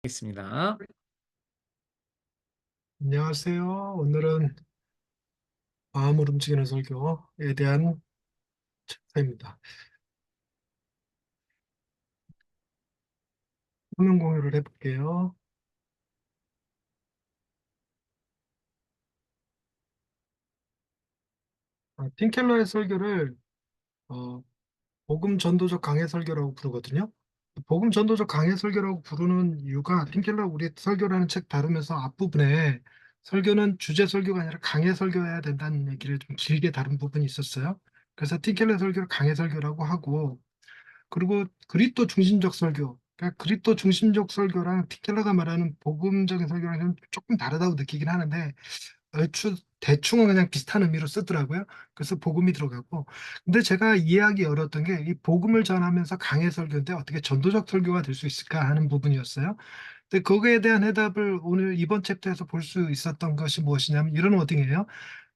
있습니다. 안녕하세요. 오늘은 마음을 움직이는 설교에 대한 챕터입니다. 화면 공유를 해볼게요. 틴켈러의 설교를 어, 복음 전도적 강해 설교라고 부르거든요. 복음 전도적 강해 설교라고 부르는 이유가 틴켈러 우리 설교라는 책 다루면서 앞부분에 설교는 주제 설교가 아니라 강해 설교해야 된다는 얘기를 좀 길게 다룬 부분이 있었어요. 그래서 틴켈러 설교를 강해 설교라고 하고, 그리고 그리스도 중심적 설교. 그러니까 그리스도 중심적 설교랑 티켈러가 말하는 복음적인 설교랑 좀 조금 다르다고 느끼긴 하는데 얼추 대충은 그냥 비슷한 의미로 쓰더라고요. 그래서 복음이 들어가고. 근데 제가 이해하기 어려웠던 게 이 복음을 전하면서 강해 설교인데 어떻게 전도적 설교가 될 수 있을까 하는 부분이었어요. 근데 거기에 대한 해답을 오늘 이번 챕터에서 볼 수 있었던 것이 무엇이냐면 이런 워딩이에요.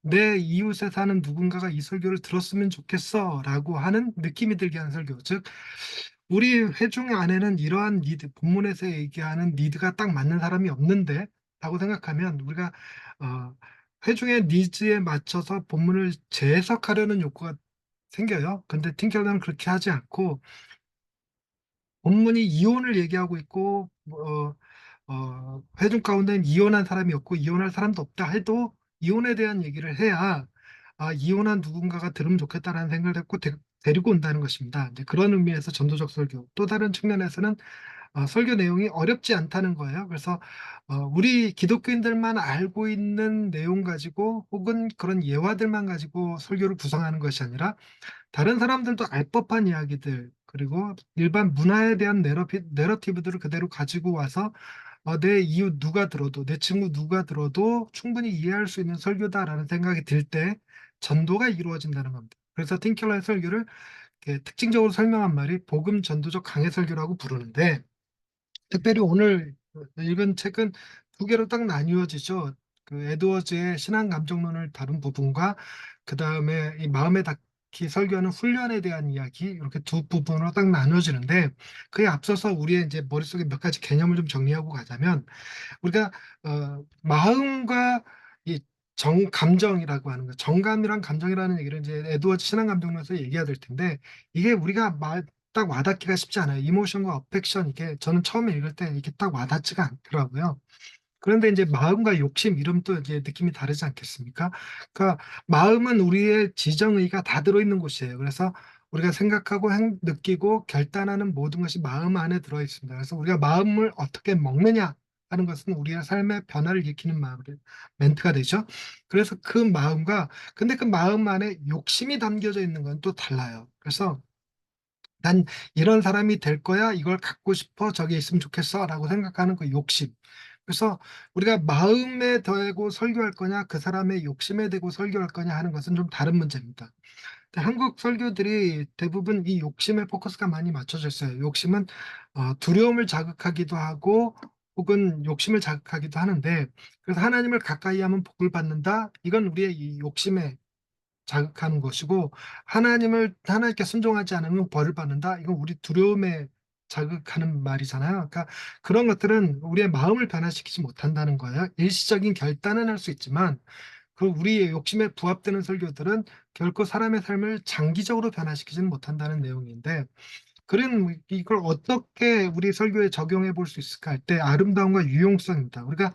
내 이웃에 사는 누군가가 이 설교를 들었으면 좋겠어 라고 하는 느낌이 들게 하는 설교. 즉, 우리 회중 안에는 이러한 니드, 본문에서 얘기하는 니드가 딱 맞는 사람이 없는데 라고 생각하면 우리가 어, 회중의 니즈에 맞춰서 본문을 재해석하려는 욕구가 생겨요. 근데 틴켈러는 그렇게 하지 않고 본문이 이혼을 얘기하고 있고 회중 가운데는 이혼한 사람이 없고 이혼할 사람도 없다 해도 이혼에 대한 얘기를 해야 이혼한 누군가가 들으면 좋겠다라는 생각을 했고 데리고 온다는 것입니다. 이제 그런 의미에서 전도적 설교. 또 다른 측면에서는 설교 내용이 어렵지 않다는 거예요. 그래서 우리 기독교인들만 알고 있는 내용 가지고 혹은 그런 예화들만 가지고 설교를 구성하는 것이 아니라 다른 사람들도 알 법한 이야기들, 그리고 일반 문화에 대한 내러티브들을 그대로 가지고 와서 내 이웃 누가 들어도, 내 친구 누가 들어도 충분히 이해할 수 있는 설교다라는 생각이 들 때 전도가 이루어진다는 겁니다. 그래서 틴켈러의 설교를 이렇게 특징적으로 설명한 말이 복음 전도적 강해 설교라고 부르는데, 특별히 오늘 읽은 책은 두 개로 딱 나뉘어지죠. 그 에드워즈의 신앙 감정론을 다룬 부분과 그 다음에 이 마음에 닿기 설교하는 훈련에 대한 이야기, 이렇게 두 부분으로 딱 나눠지는데, 그에 앞서서 우리의 이제 머릿속에 몇 가지 개념을 좀 정리하고 가자면, 우리가 마음과 이 감정이라고 하는 거, 정감이랑 감정이라는 얘기를 이제 에드워즈 신앙 감정론에서 얘기해야 될 텐데, 이게 우리가 딱 와닿기가 쉽지 않아요. 이모션과 어펙션, 이게 저는 처음에 읽을 때 이게 딱 와닿지가 않더라고요. 그런데 이제 마음과 욕심, 이름도 이제 느낌이 다르지 않겠습니까? 그러니까 마음은 우리의 지정의가 다 들어있는 곳이에요. 그래서 우리가 생각하고 느끼고 결단하는 모든 것이 마음 안에 들어있습니다. 그래서 우리가 마음을 어떻게 먹느냐 하는 것은 우리의 삶의 변화를 일으키는 멘트가 되죠. 그래서 그 마음과, 근데 그 마음 안에 욕심이 담겨져 있는 건 또 달라요. 그래서 난 이런 사람이 될 거야, 이걸 갖고 싶어, 저기 있으면 좋겠어 라고 생각하는 그 욕심. 그래서 우리가 마음에 대고 설교할 거냐, 그 사람의 욕심에 대고 설교할 거냐 하는 것은 좀 다른 문제입니다. 근데 한국 설교들이 대부분 이 욕심에 포커스가 많이 맞춰져 있어요. 욕심은 두려움을 자극하기도 하고 혹은 욕심을 자극하기도 하는데, 그래서 하나님을 가까이 하면 복을 받는다, 이건 우리의 이 욕심에 자극하는 것이고, 하나님께 순종하지 않으면 벌을 받는다, 이건 우리 두려움에 자극하는 말이잖아요. 그러니까 그런 것들은 우리의 마음을 변화시키지 못한다는 거예요. 일시적인 결단은 할 수 있지만 그 우리의 욕심에 부합되는 설교들은 결코 사람의 삶을 장기적으로 변화시키지는 못한다는 내용인데, 그런 이걸 어떻게 우리 설교에 적용해 볼 수 있을까 할 때 아름다움과 유용성입니다. 우리가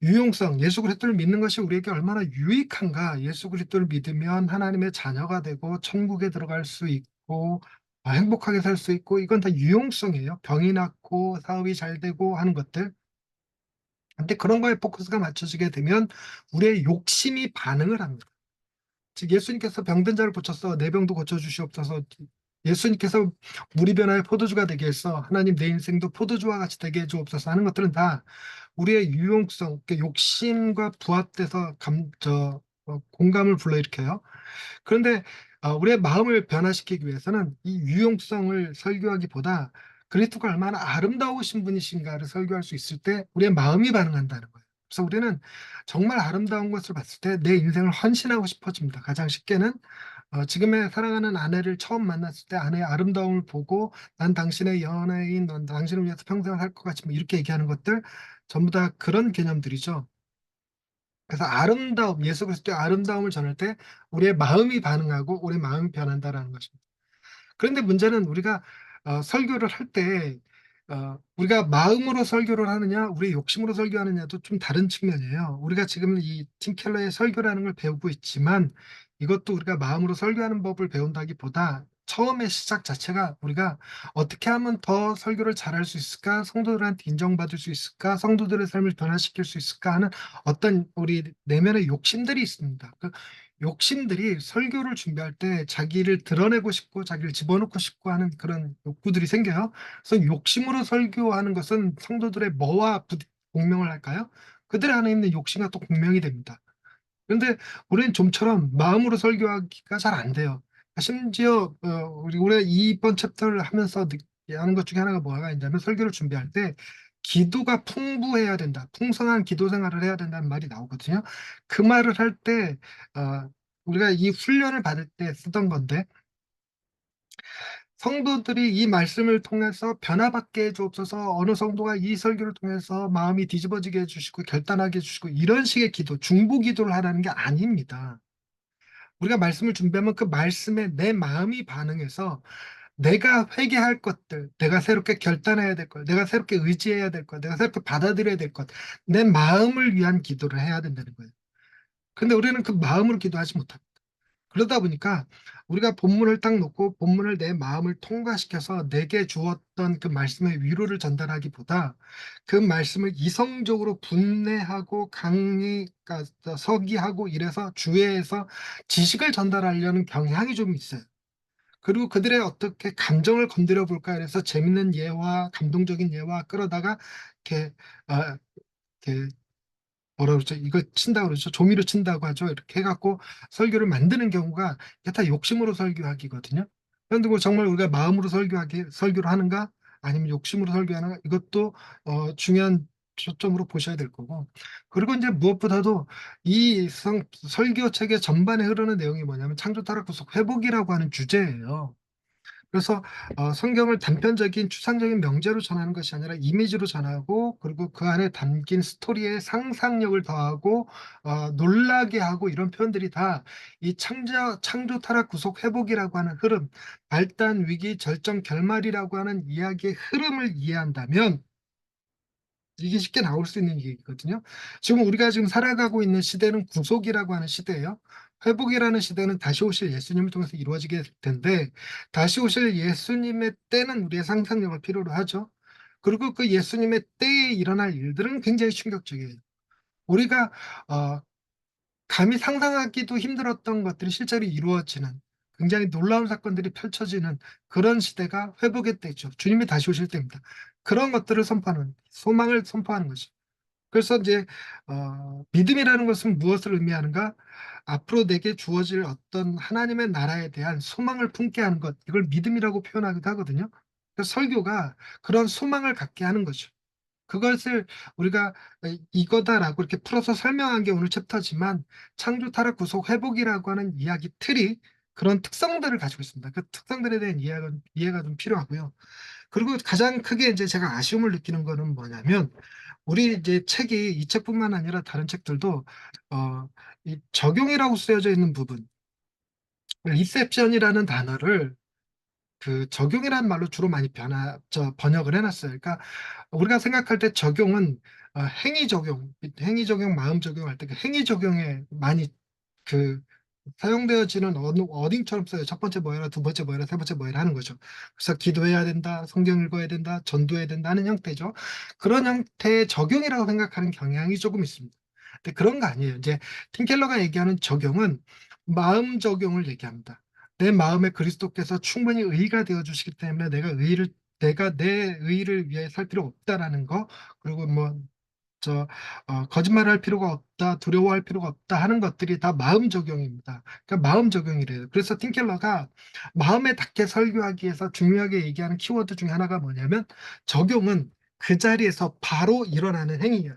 유용성, 예수 그리스도를 믿는 것이 우리에게 얼마나 유익한가. 예수 그리스도를 믿으면 하나님의 자녀가 되고 천국에 들어갈 수 있고 행복하게 살 수 있고, 이건 다 유용성이에요. 병이 낫고 사업이 잘 되고 하는 것들. 근데 그런 거에 포커스가 맞춰지게 되면 우리의 욕심이 반응을 합니다. 즉, 예수님께서 병든 자를 고쳐서 내 병도 고쳐주시옵소서, 예수님께서 물이 변하여 포도주가 되게 해서 하나님 내 인생도 포도주와 같이 되게 해주옵소서 하는 것들은 다 우리의 유용성, 욕심과 부합돼서 공감을 불러일으켜요. 그런데 우리의 마음을 변화시키기 위해서는 이 유용성을 설교하기보다 그리스도가 얼마나 아름다우신 분이신가를 설교할 수 있을 때 우리의 마음이 반응한다는 거예요. 그래서 우리는 정말 아름다운 것을 봤을 때 내 인생을 헌신하고 싶어집니다. 가장 쉽게는 지금의 사랑하는 아내를 처음 만났을 때 아내의 아름다움을 보고 난 당신의 연예인, 넌 당신을 위해서 평생 살 것 같이 뭐 이렇게 얘기하는 것들 전부 다 그런 개념들이죠. 그래서 아름다움, 예수 그리스도의 아름다움을 전할 때 우리의 마음이 반응하고 우리의 마음이 변한다라는 것입니다. 그런데 문제는 우리가 설교를 할 때 우리가 마음으로 설교를 하느냐, 우리의 욕심으로 설교하느냐도 좀 다른 측면이에요. 우리가 지금 이 팀 켈러의 설교라는 걸 배우고 있지만 이것도 우리가 마음으로 설교하는 법을 배운다기보다 처음의 시작 자체가 우리가 어떻게 하면 더 설교를 잘할 수 있을까? 성도들한테 인정받을 수 있을까? 성도들의 삶을 변화시킬 수 있을까? 하는 어떤 우리 내면의 욕심들이 있습니다. 그 욕심들이 설교를 준비할 때 자기를 드러내고 싶고 자기를 집어넣고 싶고 하는 그런 욕구들이 생겨요. 그래서 욕심으로 설교하는 것은 성도들의 뭐와 공명을 할까요? 그들 안에 있는 욕심과 또 공명이 됩니다. 그런데 우리는 좀처럼 마음으로 설교하기가 잘 안 돼요. 심지어 우리가 이번 챕터를 하면서 하는 것 중에 하나가 뭐가 있냐면 설교를 준비할 때 기도가 풍부해야 된다. 풍성한 기도 생활을 해야 된다는 말이 나오거든요. 그 말을 할 때 우리가 이 훈련을 받을 때 쓰던 건데 성도들이 이 말씀을 통해서 변화받게 해 주옵소서, 어느 성도가 이 설교를 통해서 마음이 뒤집어지게 해 주시고 결단하게 해 주시고 이런 식의 기도, 중보 기도를 하라는 게 아닙니다. 우리가 말씀을 준비하면 그 말씀에 내 마음이 반응해서 내가 회개할 것들, 내가 새롭게 결단해야 될 것, 내가 새롭게 의지해야 될 것, 내가 새롭게 받아들여야 될 것, 내 마음을 위한 기도를 해야 된다는 거예요. 근데 우리는 그 마음으로 기도하지 못합니다. 그러다 보니까 우리가 본문을 딱 놓고 본문을 내 마음을 통과시켜서 내게 주었던 그 말씀의 위로를 전달하기보다 그 말씀을 이성적으로 분내하고 강의, 그러니까 서기하고 이래서 주회에서 지식을 전달하려는 경향이 좀 있어요. 그리고 그들의 어떻게 감정을 건드려 볼까 해서 재밌는 예와 감동적인 예와 끌어다가 이렇게 이렇게 뭐라 그러죠? 이거 친다고 그러죠. 조미료 친다고 하죠. 이렇게 해갖고 설교를 만드는 경우가 이게 다 욕심으로 설교하기거든요. 그런데 뭐 정말 우리가 마음으로 설교를 하는가? 아니면 욕심으로 설교하는가? 이것도 중요한 초점으로 보셔야 될 거고. 그리고 이제 무엇보다도 이 설교책의 전반에 흐르는 내용이 뭐냐면 창조 타락 구속 회복이라고 하는 주제예요. 그래서 성경을 단편적인 추상적인 명제로 전하는 것이 아니라 이미지로 전하고 그리고 그 안에 담긴 스토리에 상상력을 더하고 놀라게 하고 이런 표현들이 다 이 창조 타락 구속 회복이라고 하는 흐름, 발단 위기 절정 결말이라고 하는 이야기의 흐름을 이해한다면 이게 쉽게 나올 수 있는 얘기거든요. 지금 우리가 지금 살아가고 있는 시대는 구속이라고 하는 시대예요. 회복이라는 시대는 다시 오실 예수님을 통해서 이루어지게 될 텐데 다시 오실 예수님의 때는 우리의 상상력을 필요로 하죠. 그리고 그 예수님의 때에 일어날 일들은 굉장히 충격적이에요. 우리가 어, 감히 상상하기도 힘들었던 것들이 실제로 이루어지는 굉장히 놀라운 사건들이 펼쳐지는 그런 시대가 회복의 때죠. 주님이 다시 오실 때입니다. 그런 것들을 선포하는 소망을 선포하는 거죠. 그래서 이제 믿음이라는 것은 무엇을 의미하는가? 앞으로 내게 주어질 어떤 하나님의 나라에 대한 소망을 품게 하는 것, 이걸 믿음이라고 표현하기도 하거든요. 그래서 설교가 그런 소망을 갖게 하는 거죠. 그것을 우리가 이거다라고 이렇게 풀어서 설명한 게 오늘 챕터지만 창조 타락 구속 회복이라고 하는 이야기 틀이 그런 특성들을 가지고 있습니다. 그 특성들에 대한 이해가 좀 필요하고요. 그리고 가장 크게 이제 제가 아쉬움을 느끼는 거는 뭐냐면 우리 이제 책이 이 책뿐만 아니라 다른 책들도 이 적용이라고 쓰여져 있는 부분, 리셉션이라는 단어를 그 적용이라는 말로 주로 많이 번역을 해놨어요. 그러니까 우리가 생각할 때 적용은 행위 적용, 마음 적용할 때 그 행위 적용에 많이 그 사용되어지는 어느 어딩처럼 써요. 첫 번째 뭐해라, 두 번째 뭐해라, 세 번째 뭐해라 하는 거죠. 그래서 기도해야 된다, 성경 읽어야 된다, 전도해야 된다 하는 형태죠. 그런 형태의 적용이라고 생각하는 경향이 조금 있습니다. 근데 그런 거 아니에요. 이제 팀켈러가 얘기하는 적용은 마음 적용을 얘기합니다. 내 마음에 그리스도께서 충분히 의가 되어 주시기 때문에 내가 내 의를 위해 살 필요 없다라는 거, 그리고 뭐 거짓말할 필요가 없다, 두려워할 필요가 없다 하는 것들이 다 마음 적용입니다. 그러니까 마음 적용이래요. 그래서 팀켈러가 마음에 닿게 설교하기 위해서 중요하게 얘기하는 키워드 중에 하나가 뭐냐면 적용은 그 자리에서 바로 일어나는 행위예요.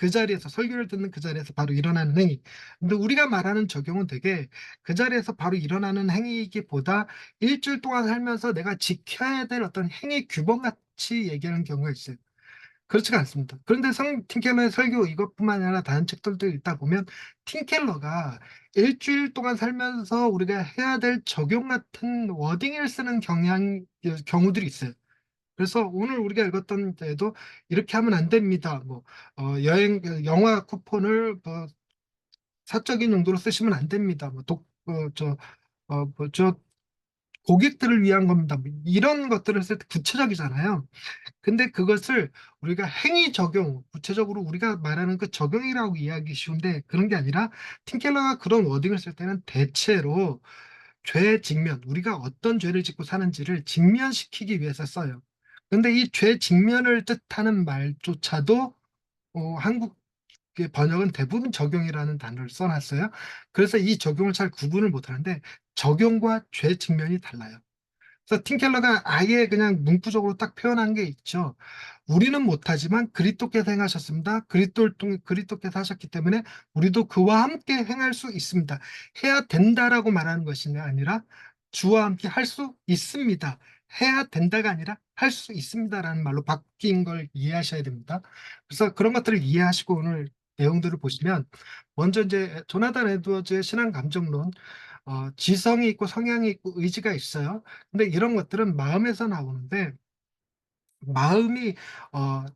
그 자리에서 설교를 듣는 그 자리에서 바로 일어나는 행위. 근데 우리가 말하는 적용은 되게 그 자리에서 바로 일어나는 행위이기보다 일주일 동안 살면서 내가 지켜야 될 어떤 행위 규범 같이 얘기하는 경우가 있어요. 그렇지가 않습니다. 그런데 틴켈러의 설교 이것뿐만 아니라 다른 책들도 읽다 보면 틴켈러가 일주일 동안 살면서 우리가 해야 될 적용 같은 워딩을 쓰는 경우들이 있어요. 그래서 오늘 우리가 읽었던 데도 이렇게 하면 안 됩니다. 뭐 영화 쿠폰을 뭐 사적인 용도로 쓰시면 안 됩니다. 저 고객들을 위한 겁니다. 뭐 이런 것들을 쓸 때 구체적이잖아요. 근데 그것을 우리가 행위 적용, 구체적으로 우리가 말하는 그 적용이라고 이해하기 쉬운데 그런 게 아니라 틴켈러가 그런 워딩을 쓸 때는 대체로 죄 직면, 우리가 어떤 죄를 짓고 사는지를 직면시키기 위해서 써요. 근데 이 죄 직면을 뜻하는 말조차도 한국 번역은 대부분 적용이라는 단어를 써놨어요. 그래서 이 적용을 잘 구분을 못하는데 적용과 죄 직면이 달라요. 그래서 틴켈러가 아예 그냥 문구적으로 딱 표현한 게 있죠. 우리는 못하지만 그리스도께서 행하셨습니다. 그리스도를 통해 그리스도께서 하셨기 때문에 우리도 그와 함께 행할 수 있습니다. 해야 된다라고 말하는 것이 아니라 주와 함께 할 수 있습니다. 해야 된다가 아니라 할 수 있습니다라는 말로 바뀐 걸 이해하셔야 됩니다. 그래서 그런 것들을 이해하시고 오늘 내용들을 보시면 먼저 이제 조나단 에드워즈의 신앙 감정론, 지성이 있고 성향이 있고 의지가 있어요. 근데 이런 것들은 마음에서 나오는데 마음이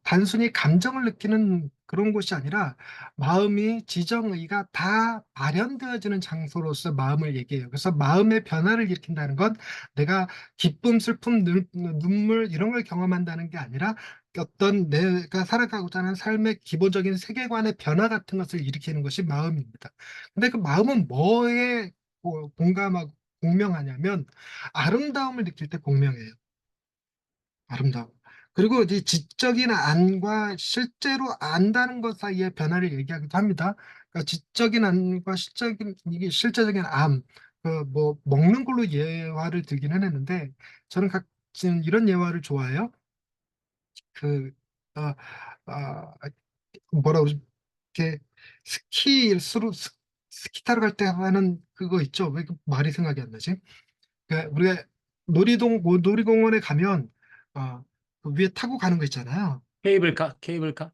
단순히 감정을 느끼는 그런 곳이 아니라 마음이 지정의가 다 발현되어지는 장소로서 마음을 얘기해요. 그래서 마음의 변화를 일으킨다는 건 내가 기쁨, 슬픔, 눈물 이런 걸 경험한다는 게 아니라 어떤 내가 살아가고자 하는 삶의 기본적인 세계관의 변화 같은 것을 일으키는 것이 마음입니다. 근데 그 마음은 뭐에 공감하고 공명하냐면 아름다움을 느낄 때 공명해요. 아름다움. 그리고 이 지적인 안과 실제로 안다는 것 사이의 변화를 얘기하기도 합니다. 그러니까 지적인 안과 이게 실제적인 암, 그 뭐 먹는 걸로 예화를 들기는 했는데 저는 지금 이런 예화를 좋아해요. 그 어, 어, 뭐라 그러지? 이렇게 스키 타러 갈 때 하는 그거 있죠? 왜 그 말이 생각이 안 나지? 우리가 놀이공원에 가면 어, 그 위에 타고 가는 거 있잖아요. 케이블카?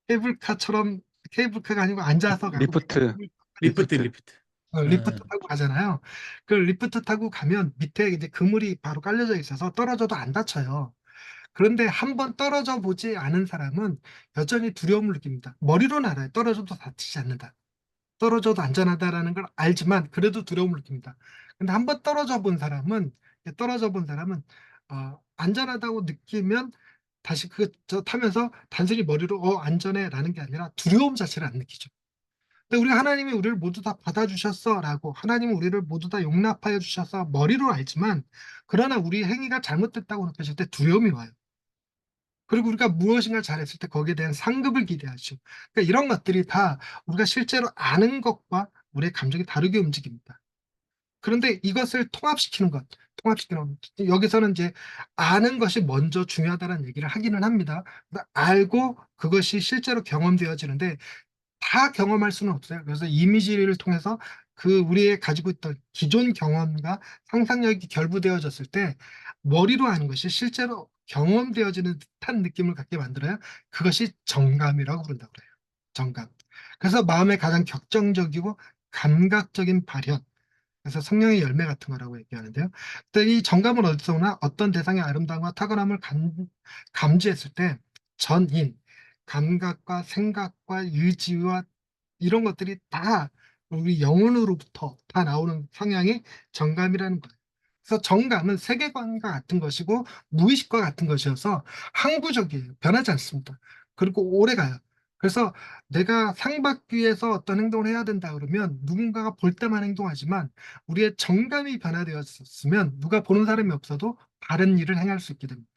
케이블카처럼 케이블카가 아니고 앉아서 가고 리프트. 리프트, 리프트. 리프트. 리프트 어, 타고 가잖아요. 그 리프트 타고 가면 밑에 이제 그물이 바로 깔려져 있어서 떨어져도 안 다쳐요. 그런데 한 번 떨어져 보지 않은 사람은 여전히 두려움을 느낍니다. 머리로는 알아요. 떨어져도 다치지 않는다. 떨어져도 안전하다라는 걸 알지만 그래도 두려움을 느낍니다. 근데 한 번 떨어져 본 사람은 안전하다고 느끼면 다시 저 타면서 단순히 머리로 안전해라는 게 아니라 두려움 자체를 안 느끼죠. 근데 우리 하나님이 우리를 모두 다 받아주셨어라고 하나님은 우리를 모두 다 용납하여 주셔서 머리로 알지만 그러나 우리 행위가 잘못됐다고 느껴질 때 두려움이 와요. 그리고 우리가 무엇인가 잘했을 때 거기에 대한 상급을 기대하죠. 그러니까 이런 것들이 다 우리가 실제로 아는 것과 우리의 감정이 다르게 움직입니다. 그런데 이것을 통합시키는 것. 여기서는 이제 아는 것이 먼저 중요하다는 얘기를 하기는 합니다. 알고 그것이 실제로 경험되어지는데 다 경험할 수는 없어요. 그래서 이미지를 통해서 그 우리의 가지고 있던 기존 경험과 상상력이 결부되어졌을 때 머리로 아는 것이 실제로 경험되어지는 듯한 느낌을 갖게 만들어야 그것이 정감이라고 부른다고 그래요. 정감. 그래서 마음의 가장 격정적이고 감각적인 발현. 그래서 성령의 열매 같은 거라고 얘기하는데요. 근데 이 정감은 어디서 오나 어떤 대상의 아름다움과 탁월함을 감지했을 때 전인, 감각과 생각과 의지와 이런 것들이 다 우리 영혼으로부터 다 나오는 성향이 정감이라는 거예요. 그래서 정감은 세계관과 같은 것이고 무의식과 같은 것이어서 항구적이에요. 변하지 않습니다. 그리고 오래 가요. 그래서 내가 상 받기 위해서 어떤 행동을 해야 된다 그러면 누군가가 볼 때만 행동하지만 우리의 정감이 변화되었으면 누가 보는 사람이 없어도 다른 일을 행할 수 있게 됩니다.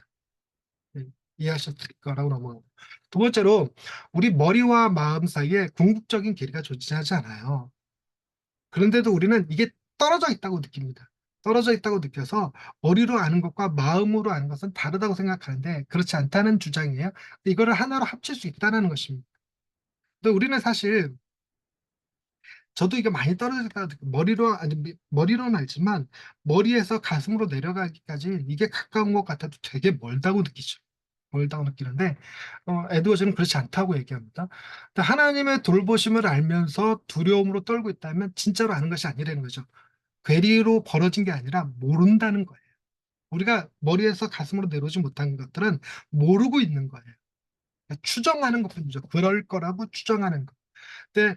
네, 이해하셨을 거라고 넘어가고. 두 번째로 우리 머리와 마음 사이에 궁극적인 괴리가 존재하지 않아요. 그런데도 우리는 이게 떨어져 있다고 느낍니다. 떨어져 있다고 느껴서 머리로 아는 것과 마음으로 아는 것은 다르다고 생각하는데 그렇지 않다는 주장이에요. 이거를 하나로 합칠 수 있다는 것입니다. 근데 우리는 사실 저도 이게 많이 떨어질까 머리로 아니 머리로는 알지만 머리에서 가슴으로 내려가기까지 이게 가까운 것 같아도 되게 멀다고 느끼죠. 멀다고 느끼는데 에드워즈는 그렇지 않다고 얘기합니다. 근데 하나님의 돌보심을 알면서 두려움으로 떨고 있다면 진짜로 아는 것이 아니라는 거죠. 괴리로 벌어진 게 아니라 모른다는 거예요. 우리가 머리에서 가슴으로 내려오지 못한 것들은 모르고 있는 거예요. 그러니까 추정하는 것뿐이죠. 그럴 거라고 추정하는 거. 근데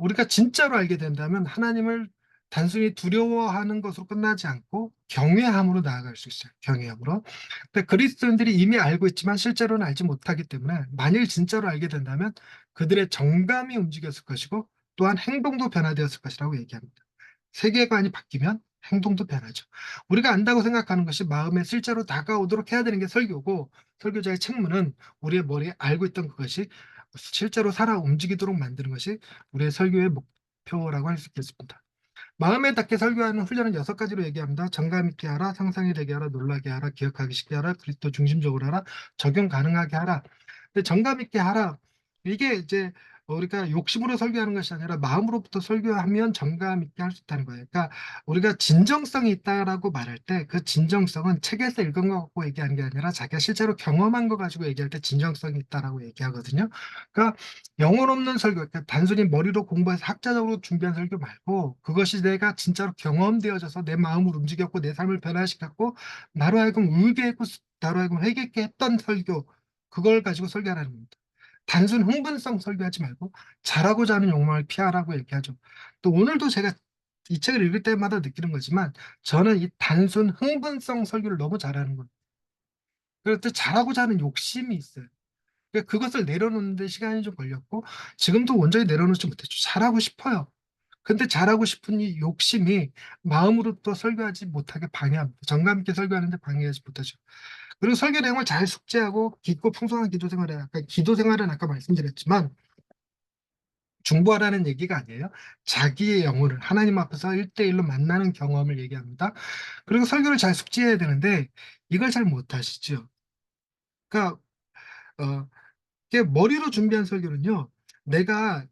우리가 진짜로 알게 된다면 하나님을 단순히 두려워하는 것으로 끝나지 않고 경외함으로 나아갈 수 있어요. 경외함으로. 근데 그리스도인들이 이미 알고 있지만 실제로는 알지 못하기 때문에 만일 진짜로 알게 된다면 그들의 정감이 움직였을 것이고 또한 행동도 변화되었을 것이라고 얘기합니다. 세계관이 바뀌면 행동도 변하죠. 우리가 안다고 생각하는 것이 마음에 실제로 다가오도록 해야 되는 게 설교고 설교자의 책무는 우리의 머리에 알고 있던 그것이 실제로 살아 움직이도록 만드는 것이 우리의 설교의 목표라고 할 수 있겠습니다. 마음에 닿게 설교하는 훈련은 6가지로 얘기합니다. 정감 있게 하라, 상상이 되게 하라, 놀라게 하라, 기억하기 쉽게 하라, 그리스도 중심적으로 하라, 적용 가능하게 하라. 근데 정감 있게 하라. 이게 이제 우리가 욕심으로 설교하는 것이 아니라 마음으로부터 설교하면 정감 있게 할 수 있다는 거예요. 그러니까 우리가 진정성이 있다라고 말할 때 그 진정성은 책에서 읽은 거 갖고 얘기하는 게 아니라 자기가 실제로 경험한 거 가지고 얘기할 때 진정성이 있다라고 얘기하거든요. 그러니까 영혼 없는 설교, 그러니까 단순히 머리로 공부해서 학자적으로 준비한 설교 말고 그것이 내가 진짜로 경험되어져서 내 마음을 움직였고 내 삶을 변화시켰고 나로 하여금 울게 했고 나로 하여금 회개케 했던 설교, 그걸 가지고 설교하라는 겁니다. 단순 흥분성 설교하지 말고 잘하고자 하는 욕망을 피하라고 얘기하죠. 또 오늘도 제가 이 책을 읽을 때마다 느끼는 거지만 저는 이 단순 흥분성 설교를 너무 잘하는 거예요. 그럴 때 잘하고자 하는 욕심이 있어요. 그러니까 그것을 내려놓는데 시간이 좀 걸렸고 지금도 온전히 내려놓지 못했죠. 잘하고 싶어요. 근데 잘하고 싶은 이 욕심이 마음으로부터 설교하지 못하게 방해합니다. 정감 있게 설교하는데 방해하지 못하죠. 그리고 설교 내용을 잘 숙지하고 깊고 풍성한 기도 생활을 아까 기도 생활은 아까 말씀드렸지만 중보하라는 얘기가 아니에요. 자기의 영혼을 하나님 앞에서 1대1로 만나는 경험을 얘기합니다. 그리고 설교를 잘 숙지해야 되는데 이걸 잘 못하시죠. 그러니까 이게 머리로 준비한 설교는요. 내가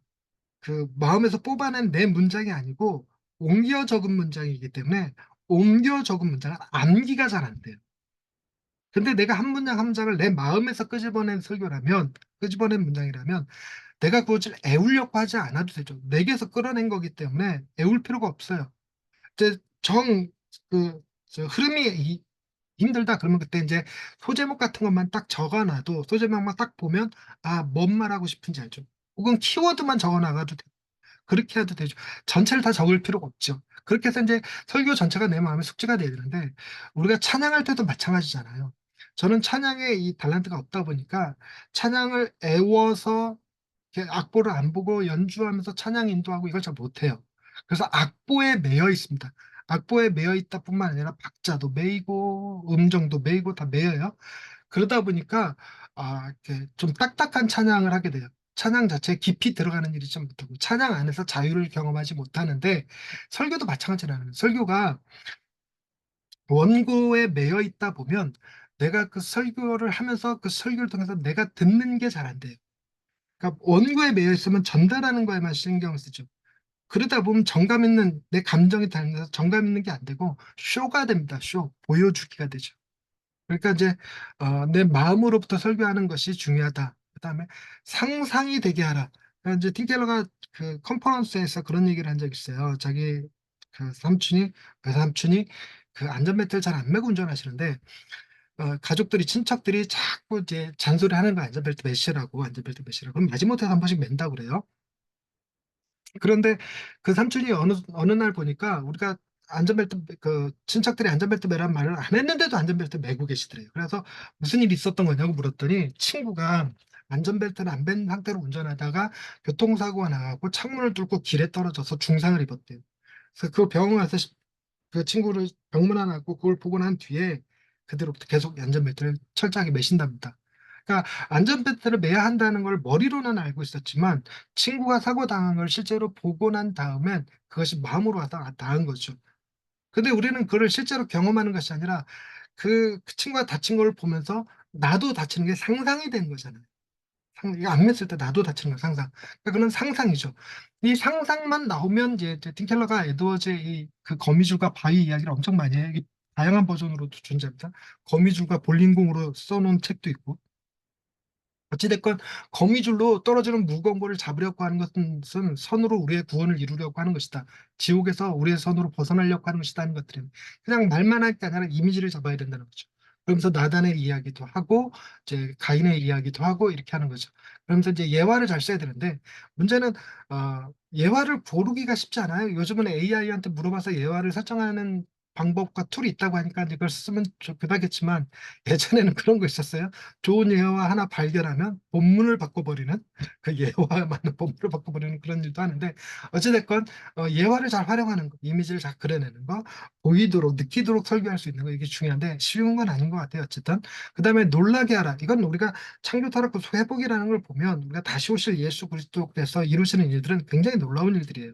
그 마음에서 뽑아낸 내 문장이 아니고 옮겨 적은 문장이기 때문에 옮겨 적은 문장은 암기가 잘 안 돼요. 근데 내가 한 문장 한 문장을 내 마음에서 끄집어낸 설교라면, 끄집어낸 문장이라면 내가 그것을 애우려고 하지 않아도 되죠. 내게서 끌어낸 거기 때문에 애울 필요가 없어요. 이제 흐름이 힘들다 그러면 그때 이제 소제목 같은 것만 딱 적어놔도 소제목만 딱 보면 뭔 말하고 싶은지 알죠. 혹은 키워드만 적어놔가도 돼요. 그렇게 해도 되죠. 전체를 다 적을 필요가 없죠. 그렇게 해서 이제 설교 전체가 내 마음에 숙지가 돼야 되는데 우리가 찬양할 때도 마찬가지잖아요. 저는 찬양에 이 달란트가 없다 보니까 찬양을 애워서 이렇게 악보를 안 보고 연주하면서 찬양 인도하고 이걸 잘 못해요. 그래서 악보에 매여 있습니다. 악보에 매여 있다 뿐만 아니라 박자도 매이고 음정도 매이고 다 매여요. 그러다 보니까 이렇게 좀 딱딱한 찬양을 하게 돼요. 찬양 자체에 깊이 들어가는 일이 좀 못하고 찬양 안에서 자유를 경험하지 못하는데 설교도 마찬가지라는 거예요. 설교가 원고에 매여 있다 보면 내가 그 설교를 하면서 그 설교를 통해서 내가 듣는 게 잘 안 돼요. 그러니까 원고에 매여 있으면 전달하는 거에만 신경을 쓰죠. 그러다 보면 정감 있는 내 감정이 달면서 정감 있는 게 안 되고 쇼가 됩니다. 쇼 보여주기가 되죠. 그러니까 이제 내 마음으로부터 설교하는 것이 중요하다. 그다음에 상상이 되게 하라. 그러니까 이제 팀켈러가 그 컨퍼런스에서 그런 얘기를 한 적이 있어요. 자기 그 외삼촌이 그 안전벨트를 잘 안 매고 운전하시는데 가족들이 친척들이 자꾸 이제 잔소리하는 거 안전벨트 매시라고 안전벨트 매시라고 그럼 마지못해서 한 번씩 맨다고 그래요. 그런데 그 삼촌이 어느 날 보니까 우리가 안전벨트 그 친척들이 안전벨트 매란 말을 안 했는데도 안전벨트 매고 계시더래요. 그래서 무슨 일이 있었던 거냐고 물었더니 친구가 안전벨트를 안 맨 상태로 운전하다가 교통사고가 나고 창문을 뚫고 길에 떨어져서 중상을 입었대요. 그래서 그 병원 가서 그 친구를 병문안하고 그걸 보고 난 뒤에 그대로부터 계속 안전벨트를 철저하게 매신답니다. 그러니까 안전벨트를 매야 한다는 걸 머리로는 알고 있었지만 친구가 사고 당한 걸 실제로 보고 난 다음엔 그것이 마음으로 와서 나은 거죠. 근데 우리는 그걸 실제로 경험하는 것이 아니라 그 친구가 다친 걸 보면서 나도 다치는 게 상상이 된 거잖아요. 이거 안 맸을 때 나도 다치는 거 상상. 그러니까 그런 상상이죠. 이 상상만 나오면 이제 틴켈러가 에드워즈의 그 거미줄과 바위 이야기를 엄청 많이 해요. 이게 다양한 버전으로도 존재합니다. 거미줄과 볼링공으로 써놓은 책도 있고. 어찌됐건 거미줄로 떨어지는 무거운 거를 잡으려고 하는 것은 선으로 우리의 구원을 이루려고 하는 것이다. 지옥에서 우리의 선으로 벗어나려고 하는 것이다 하는 것들은 그냥 말만 할 게 아니라 이미지를 잡아야 된다는 거죠. 그러면서 나단의 이야기도 하고 이제 가인의 이야기도 하고 이렇게 하는 거죠. 그러면서 이제 예화를 잘 써야 되는데 문제는 예화를 고르기가 쉽지 않아요. 요즘은 AI한테 물어봐서 예화를 설정하는 방법과 툴이 있다고 하니까 이제 그걸 쓰면 좋겠지만 예전에는 그런 거 있었어요. 좋은 예화 하나 발견하면 본문을 바꿔버리는 그 예화에 맞는 본문을 바꿔버리는 그런 일도 하는데 어찌됐건 예화를 잘 활용하는 거, 이미지를 잘 그려내는 거, 보이도록 느끼도록 설계할 수 있는 거 이게 중요한데 쉬운 건 아닌 것 같아요. 어쨌든 그다음에 놀라게 하라. 이건 우리가 창조 타락과 회복이라는 걸 보면 우리가 다시 오실 예수 그리스도께서 이루시는 일들은 굉장히 놀라운 일들이에요.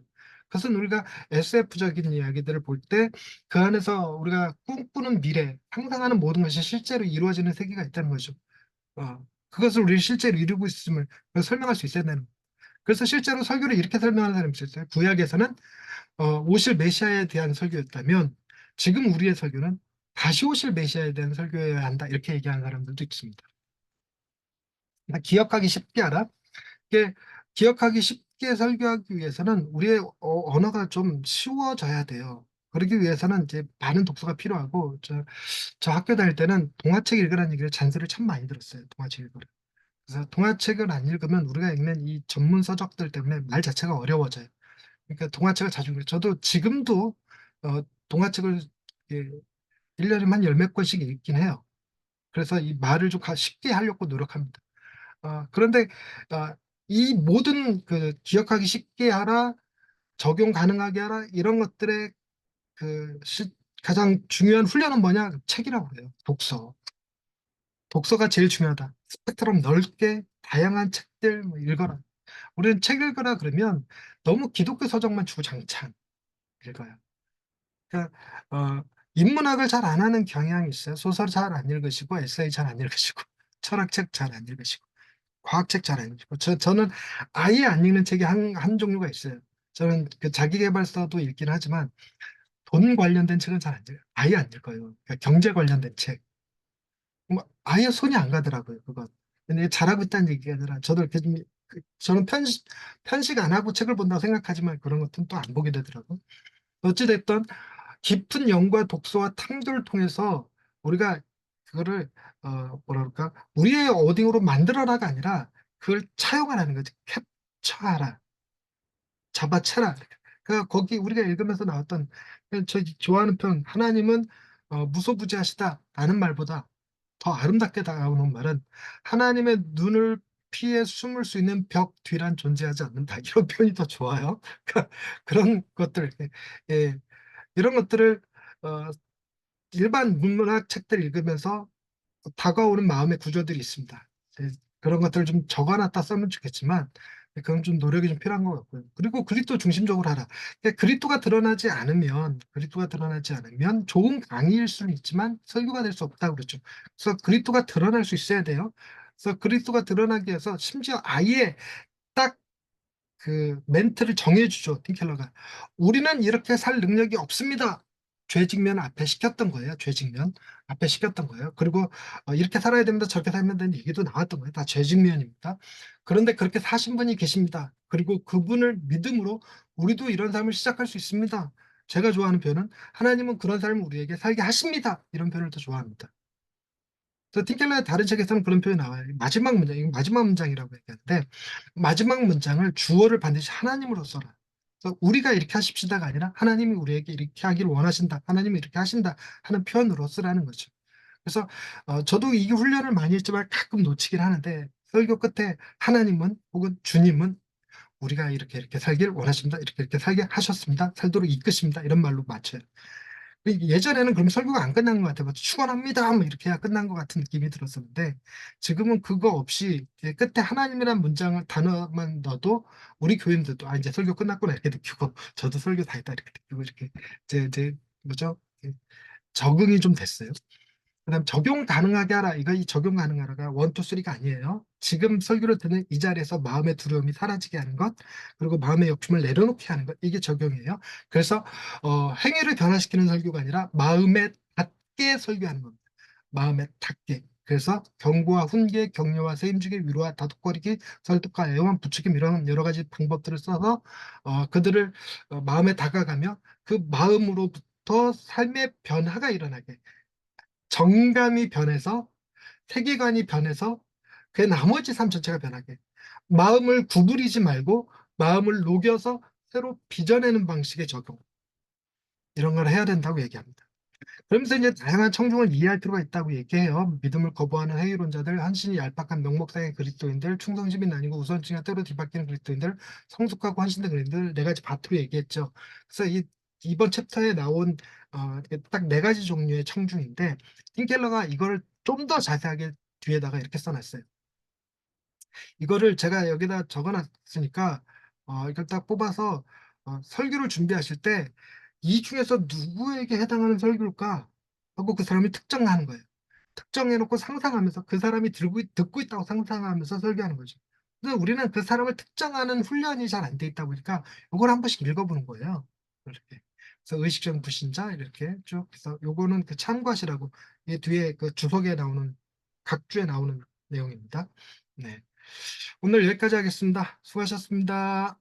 그것은 우리가 SF적인 이야기들을 볼 때 그 안에서 우리가 꿈꾸는 미래, 상상하는 모든 것이 실제로 이루어지는 세계가 있다는 거죠. 그것을 우리 실제로 이루고 있음을 설명할 수 있어야 되는. 그래서 실제로 설교를 이렇게 설명하는 사람이 있었어요. 구약에서는 오실 메시아에 대한 설교였다면 지금 우리의 설교는 다시 오실 메시아에 대한 설교여야 한다. 이렇게 얘기하는 사람들도 있습니다. 그러니까 기억하기 쉽게 하라. 이게 기억하기 쉽게 설교하기 위해서는 우리의 언어가 좀 쉬워져야 돼요. 그러기 위해서는 이제 많은 독서가 필요하고 저 학교 다닐 때는 동화책 읽으라는 얘기를 잔소리를 참 많이 들었어요. 동화책 읽으라. 그래서 동화책을 안 읽으면 우리가 읽는 이 전문 서적들 때문에 말 자체가 어려워져요. 그러니까 동화책을 자주 읽어요. 저도 지금도 동화책을 예, 1년에 한 열 몇 권씩 읽긴 해요. 그래서 이 말을 좀 쉽게 하려고 노력합니다. 그런데 어, 이 모든 그 기억하기 쉽게 하라, 적용 가능하게 하라 이런 것들의 그 가장 중요한 훈련은 뭐냐? 책이라고 그래요. 독서. 독서가 제일 중요하다. 스펙트럼 넓게 다양한 책들 뭐 읽어라. 우리는 책 읽으라 그러면 너무 기독교 서적만 주구장창 읽어요. 그러니까 인문학을 잘 안 하는 경향이 있어요. 소설 잘 안 읽으시고 에세이 잘 안 읽으시고 철학책 잘 안 읽으시고 과학책 잘 안 읽으시고 저는 아예 안 읽는 책이 한 종류가 있어요. 저는 그 자기계발서도 읽긴 하지만 돈 관련된 책은 잘 안 읽어요. 아예 안 읽어요. 그러니까 경제 관련된 책. 뭐 아예 손이 안 가더라고요, 그건. 근데 잘하고 있다는 얘기가 아니라, 저도 이렇게 좀, 저는 편식 안 하고 책을 본다고 생각하지만 그런 것들은 또 안 보게 되더라고요. 어찌됐든, 깊은 영과 독서와 탐구를 통해서 우리가 그거를, 뭐라 그럴까, 우리의 어딩으로 만들어라가 아니라 그걸 차용하라는 거지. 캡처하라. 잡아채라. 그러니까 거기 우리가 읽으면서 나왔던, 저 좋아하는 편, 하나님은 무소부지하시다라는 말보다 더 아름답게 다가오는 말은 하나님의 눈을 피해 숨을 수 있는 벽 뒤란 존재하지 않는다. 이런 표현이 더 좋아요. 그러니까 그런 것들, 예, 이런 것들을 어, 일반 문문학 책들 읽으면서 다가오는 마음의 구조들이 있습니다. 그런 것들을 좀 적어놨다 쓰면 좋겠지만 그건 좀 노력이 좀 필요한 것 같고요. 그리고 그리스도 중심적으로 하라. 그리스도가 드러나지 않으면 좋은 강의일 수는 있지만 설교가 될 수 없다고 그랬죠. 그래서 그리스도가 드러날 수 있어야 돼요. 그래서 그리스도가 드러나기 위해서 심지어 아예 딱 그 멘트를 정해주죠. 틴켈러가. 우리는 이렇게 살 능력이 없습니다. 죄직면 앞에 시켰던 거예요. 죄직면 앞에 시켰던 거예요. 그리고 이렇게 살아야 됩니다. 저렇게 살면 되는 얘기도 나왔던 거예요. 다 죄직면입니다. 그런데 그렇게 사신 분이 계십니다. 그리고 그분을 믿음으로 우리도 이런 삶을 시작할 수 있습니다. 제가 좋아하는 표현은 하나님은 그런 삶을 우리에게 살게 하십니다. 이런 표현을 더 좋아합니다. 그래서 틴켈러의 다른 책에서는 그런 표현이 나와요. 마지막 문장, 이거 마지막 문장이라고 얘기하는데 마지막 문장을 주어를 반드시 하나님으로 써라. 그래서 우리가 이렇게 하십시다가 아니라 하나님이 우리에게 이렇게 하기를 원하신다. 하나님이 이렇게 하신다 하는 표현으로 쓰라는 거죠. 그래서 저도 이게 훈련을 많이 했지만 가끔 놓치긴 하는데 설교 끝에 하나님은 혹은 주님은 우리가 이렇게 살길 원하십니다. 이렇게 살게 하셨습니다. 살도록 이끄십니다. 이런 말로 맞춰요. 예전에는 그럼 설교가 안 끝난 것 같아요. 뭐 축원합니다. 뭐 이렇게 해야 끝난 것 같은 느낌이 들었었는데 지금은 그거 없이 이제 끝에 하나님이라는 문장을 단어만 넣어도 우리 교인들도 이제 설교 끝났구나 이렇게 느끼고 저도 설교 다 했다 이렇게 느끼고 이렇게 이제 뭐죠? 적응이 좀 됐어요. 그다음 적용 가능하게 하라. 이거 이 적용 가능하라가 원, 투, 쓰리가 아니에요. 지금 설교를 듣는 이 자리에서 마음의 두려움이 사라지게 하는 것, 그리고 마음의 욕심을 내려놓게 하는 것, 이게 적용이에요. 그래서 행위를 변화시키는 설교가 아니라 마음에 닿게 설교하는 겁니다. 마음에 닿게. 그래서 경고와 훈계, 격려와 세임주기, 위로와 다독거리기, 설득과 애원, 부추김 이런 여러 가지 방법들을 써서 그들을 마음에 다가가며 그 마음으로부터 삶의 변화가 일어나게, 정감이 변해서 세계관이 변해서 그 나머지 삶 전체가 변하게, 마음을 구부리지 말고 마음을 녹여서 새로 빚어내는 방식의 적용, 이런 걸 해야 된다고 얘기합니다. 그러면서 이제 다양한 청중을 이해할 필요가 있다고 얘기해요. 믿음을 거부하는 회의론자들, 한신이 얄팍한 명목상의 그리스도인들, 충성심이 나뉘고 우선층이 때로 뒤바뀌는 그리스도인들, 성숙하고 헌신된 그리스도인들, 네 가지 바트로 얘기했죠. 그래서 이번 챕터에 나온 딱 네 가지 종류의 청중인데, 틴켈러가 이걸 좀 더 자세하게 뒤에다가 이렇게 써놨어요. 이거를 제가 여기다 적어놨으니까 이걸 딱 뽑아서 설교를 준비하실 때 이 중에서 누구에게 해당하는 설교일까 하고 그 사람이 특정하는 거예요. 특정해놓고 상상하면서 그 사람이 듣고 있다고 상상하면서 설교하는 거죠. 그래서 우리는 그 사람을 특정하는 훈련이 잘 안 돼 있다 보니까 이걸 한 번씩 읽어보는 거예요. 이렇게. 그래서 의식적 불신자 이렇게 쭉 해서 요거는 그 참고하시라고 이 뒤에 그 주석에 나오는 각 주에 나오는 내용입니다. 네. 오늘 여기까지 하겠습니다. 수고하셨습니다.